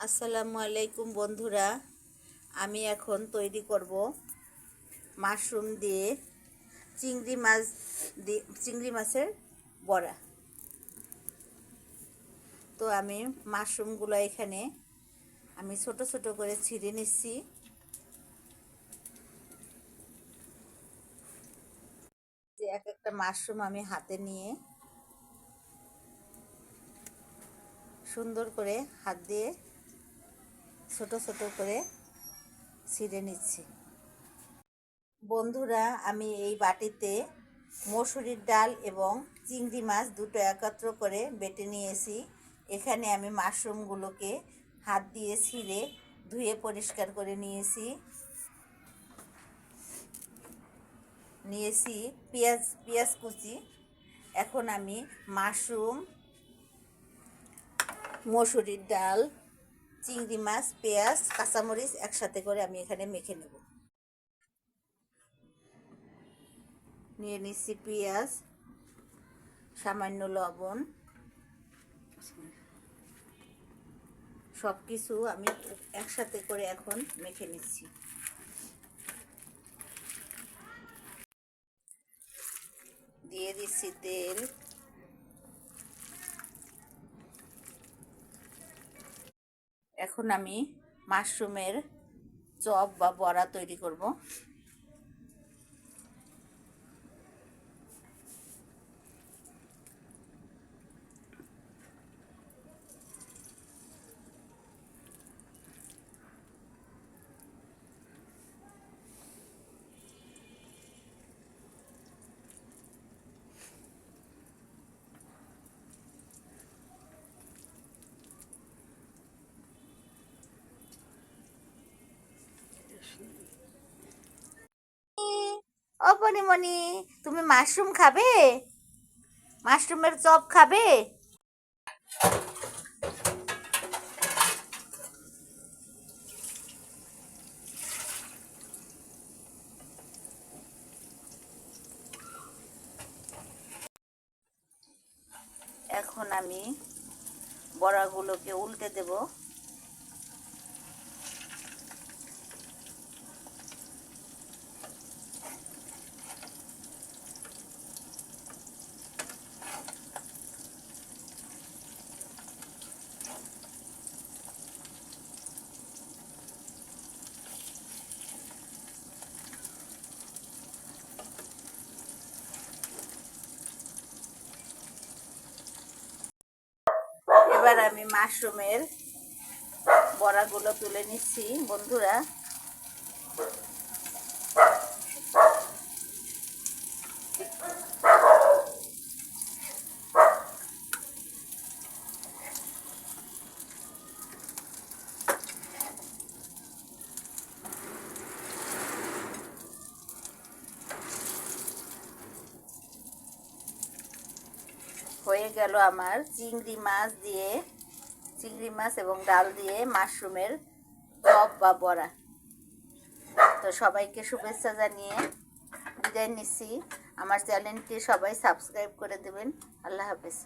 আসসালামু আলাইকুম বন্ধুরা, আমি এখন তৈরি করব মাশরুম দিয়ে চিংড়ি মাছের বড়া। তো আমি মাশরুমগুলো এখানে আমি ছোট ছোট করে ছিঁড়ে নিচ্ছি। যে এক একটা মাশরুম আমি হাতে নিয়ে সুন্দর করে হাত দিয়ে ছোট ছোট করে ছিঁড়ে নিচ্ছি। বন্ধুরা, আমি এই বাটিতে মসুরির ডাল এবং চিংড়ি মাছ দুটো একত্র করে বেটে নিয়েছি। এখানে আমি মাশরুমগুলোকে হাত দিয়ে ছিঁড়ে ধুয়ে পরিষ্কার করে নিয়েছি পেঁয়াজ কুচি। এখন আমি মাশরুম, মসুরির ডাল, চিংড়ি মাছ, পেঁয়াজ, কাঁচামরিচ একসাথে করে আমি এখানে মেখে নেব। নিয়ে নিচ্ছি পেঁয়াজ, সামান্য লবণ, সব কিছু আমি একসাথে করে এখন মেখে নিচ্ছি। দিয়ে দিচ্ছি তেল। এখন আমি মাশরুমের চপ বা বড়া তৈরি করব। ও পনিমণি, তুমি মাশরুম খাবে? মাশরুমের চপ খাবে? এখন আমি বড়াগুলোকে উল্টে দেব। এবার আমি মাশরুমের বড়াগুলো তুলে নিচ্ছি। বন্ধুরা, হয়ে গেল আমার চিংড়ি মাছ এবং ডাল দিয়ে মাশরুমের চপ বা বড়া। তো সবাইকে শুভেচ্ছা জানিয়ে বিদায় নিচ্ছি। আমার চ্যানেলটি সবাই সাবস্ক্রাইব করে দেবেন। আল্লাহ হাফেজ।